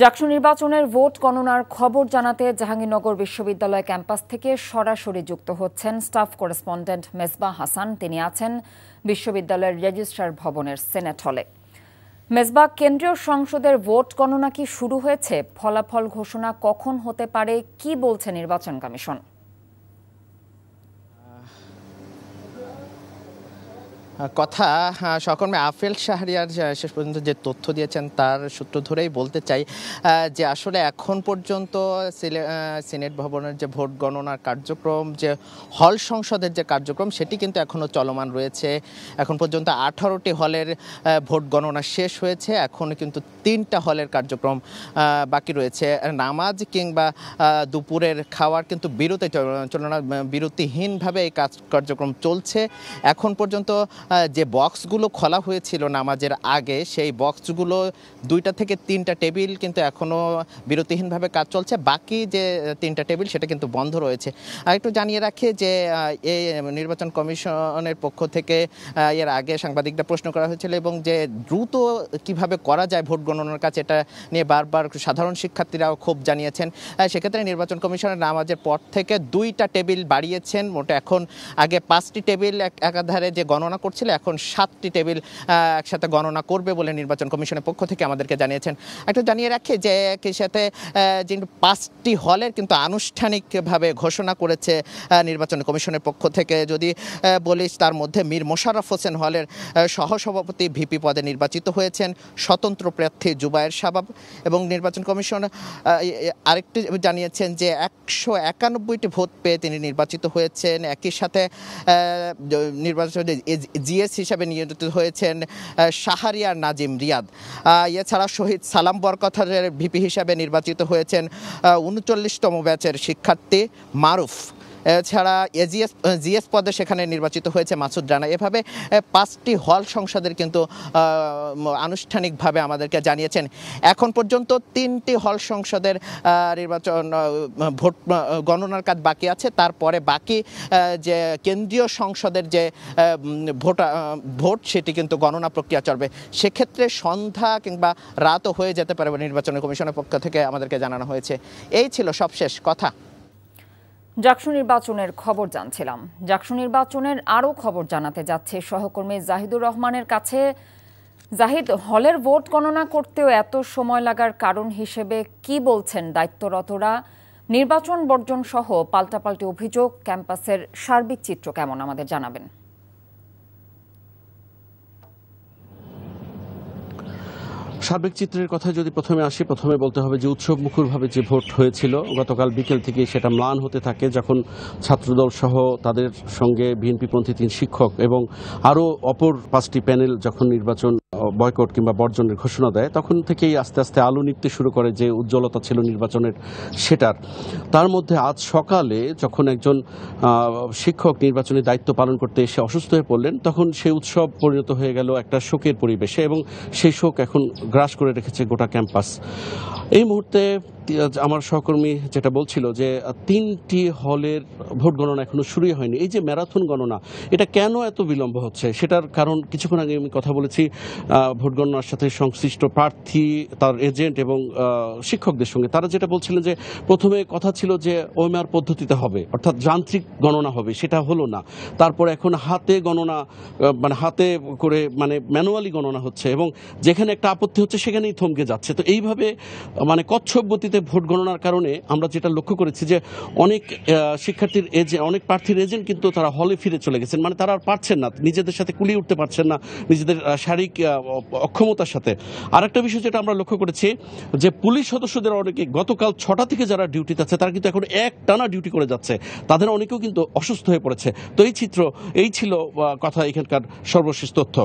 জাকসু নির্বাচনের ভোট গণনার খবর জানাতে জাহাঙ্গীরনগর বিশ্ববিদ্যালয় ক্যাম্পাস থেকে সরাসরি যুক্ত হচ্ছেন স্টাফ করেসপন্ডেন্ট মেজবাহ হাসান। তিনি আছেন বিশ্ববিদ্যালয়ের রেজিস্ট্রার ভবনের সেনেট হলে। মেজবাহ, কেন্দ্রীয় সংসদের ভোট গণনা কি শুরু হয়েছে? ফলাফল ঘোষণা কখন হতে পারে, কি বলছে নির্বাচন কমিশন? কথা সহকর্মী আফেল শাহরিয়ার শেষ পর্যন্ত যে তথ্য দিয়েছেন তার সূত্র ধরেই বলতে চাই যে আসলে এখন পর্যন্ত সিনেট ভবনের যে ভোট গণনার কার্যক্রম, যে হল সংসদের যে কার্যক্রম, সেটি কিন্তু এখনও চলমান রয়েছে। এখন পর্যন্ত 18টি হলের ভোট গণনা শেষ হয়েছে। এখন কিন্তু 3টা হলের কার্যক্রম বাকি রয়েছে। নামাজ কিংবা দুপুরের খাওয়ার কিন্তু বিরতিহীনভাবে এই কার্যক্রম চলছে। এখন পর্যন্ত যে বক্সগুলো খোলা হয়েছিল নামাজের আগে, সেই বক্সগুলো 2টা থেকে 3টা টেবিল কিন্তু এখনও বিরতিহীনভাবে কাজ চলছে। বাকি যে 3টা টেবিল সেটা কিন্তু বন্ধ রয়েছে। আর একটু জানিয়ে রাখি যে এই নির্বাচন কমিশনের পক্ষ থেকে এর আগে সাংবাদিকরা প্রশ্ন করা হয়েছিল এবং যে দ্রুত কিভাবে করা যায় ভোট গণনার কাজ, এটা নিয়ে বারবার সাধারণ শিক্ষার্থীরাও ক্ষোভ জানিয়েছেন। সেক্ষেত্রে নির্বাচন কমিশনের নামাজের পর থেকে 2টা টেবিল বাড়িয়েছেন। মোট এখন আগে 5টি টেবিল একাধারে যে গণনা করছিল, এখন 7টি টেবিল একসাথে গণনা করবে বলে নির্বাচন কমিশনের পক্ষ থেকে আমাদেরকে জানিয়েছেন। একটু জানিয়ে রাখি যে একই সাথে কিন্তু 5টি হলের কিন্তু আনুষ্ঠানিকভাবে ঘোষণা করেছে নির্বাচন কমিশনের পক্ষ থেকে। যদি বলিস, তার মধ্যে মীর মোশাররফ হোসেন হলের সহসভাপতি ভিপি পদে নির্বাচিত হয়েছেন স্বতন্ত্র প্রার্থী জুবায়ের শাবাব, এবং নির্বাচন কমিশন আরেকটি জানিয়েছেন যে 191টি ভোট পেয়ে তিনি নির্বাচিত হয়েছেন। একই সাথে নির্বাচনে জিএস হিসাবে নিয়োজিত হয়েছেন শাহরিয়ার নাজিম রিয়াদ। এছাড়া শহীদ সালাম বরকতের ভিপি হিসাবে নির্বাচিত হয়েছেন 39তম ব্যাচের শিক্ষার্থী মারুফ। এছাড়া জিএস পদে সেখানে নির্বাচিত হয়েছে মাসুদ রানা। এভাবে 5টি হল সংসদের কিন্তু আনুষ্ঠানিকভাবে আমাদেরকে জানিয়েছেন। এখন পর্যন্ত 3টি হল সংসদের নির্বাচন ভোট গণনার কাজ বাকি আছে। তারপরে বাকি যে কেন্দ্রীয় সংসদের যে ভোট সেটি কিন্তু গণনা প্রক্রিয়া চলবে। সেক্ষেত্রে সন্ধ্যা কিংবা রাতও হয়ে যেতে পারে নির্বাচন কমিশনের পক্ষ থেকে আমাদেরকে জানানো হয়েছে। এই ছিল সবশেষ কথা। জাকসু নির্বাচনের খবর জানছিলাম। জাকসু নির্বাচনের আরও খবর জানাতে যাচ্ছে সহকর্মী জাহিদুর রহমানের কাছে। জাহিদ, হলের ভোট গণনা করতেও এত সময় লাগার কারণ হিসেবে কি বলছেন দায়িত্বরতরা? নির্বাচন বর্জন সহ পাল্টাপাল্টি অভিযোগ, ক্যাম্পাসের সার্বিক চিত্র কেমন আমাদের জানাবেন। সার্বিক চিত্রের কথা যদি প্রথমে আসি, প্রথমে বলতে হবে যে উৎসব মুখরভাবে যে ভোট হয়েছিল গতকাল বিকেল থেকে সেটা ম্লান হতে থাকে, যখন ছাত্রদল সহ তাদের সঙ্গে বিএনপিপন্থী 3 শিক্ষক এবং আরও অপর 5টি প্যানেল যখন নির্বাচন বয়কট কিংবা বর্জনের ঘোষণা দেয়, তখন থেকেই আস্তে আস্তে আলো নিভতে শুরু করে যে উজ্জ্বলতা ছিল নির্বাচনের সেটার। তার মধ্যে আজ সকালে যখন একজন শিক্ষক নির্বাচনের দায়িত্ব পালন করতে এসে অসুস্থ হয়ে পড়লেন, তখন সেই উৎসব পরিণত হয়ে গেল একটা শোকের পরিবেশে, এবং সেই শোক এখন গ্রাস করে রেখেছে গোটা ক্যাম্পাস। এই মুহূর্তে আমার সহকর্মী যেটা বলছিল যে 3টি হলের ভোট গণনা এখনো শুরুই হয়নি। এই যে ম্যারাথন গণনা, এটা কেন এত বিলম্ব হচ্ছে সেটার কারণ কিছুক্ষণ আগে আমি কথা বলেছি ভোট গণনার সাথে সংশ্লিষ্ট প্রার্থী, তার এজেন্ট এবং শিক্ষকদের সঙ্গে। তারা যেটা বলছিলেন যে প্রথমে কথা ছিল যে ওএমআর পদ্ধতিতে হবে, অর্থাৎ যান্ত্রিক গণনা হবে, সেটা হলো না। তারপর এখন হাতে গণনা, মানে হাতে করে ম্যানুয়ালি গণনা হচ্ছে, এবং যেখানে একটা আপত্তি হচ্ছে সেখানেই থমকে যাচ্ছে। তো এইভাবে কচ্ছপ গতিতে ভোট গণনার কারণে আমরা যেটা লক্ষ্য করেছি যে অনেক শিক্ষার্থীর অনেক প্রার্থীর এজেন্ট কিন্তু তারা হলে ফিরে চলে গেছেন। তারা আর পারছেন না, নিজেদের সাথে কুলিয়ে উঠতে পারছেন না নিজেদের শারীরিক অক্ষমতার সাথে। আরেকটা বিষয় যেটা আমরা লক্ষ্য করেছি যে পুলিশ সদস্যদের অনেকে গতকাল 6টা থেকে যারা ডিউটিতে আছে তারা কিন্তু এখন একটানা ডিউটি করে যাচ্ছে, তাদের অনেকেও কিন্তু অসুস্থ হয়ে পড়েছে। তো এই ছিল কথা এখানকার সর্বশেষ তথ্য।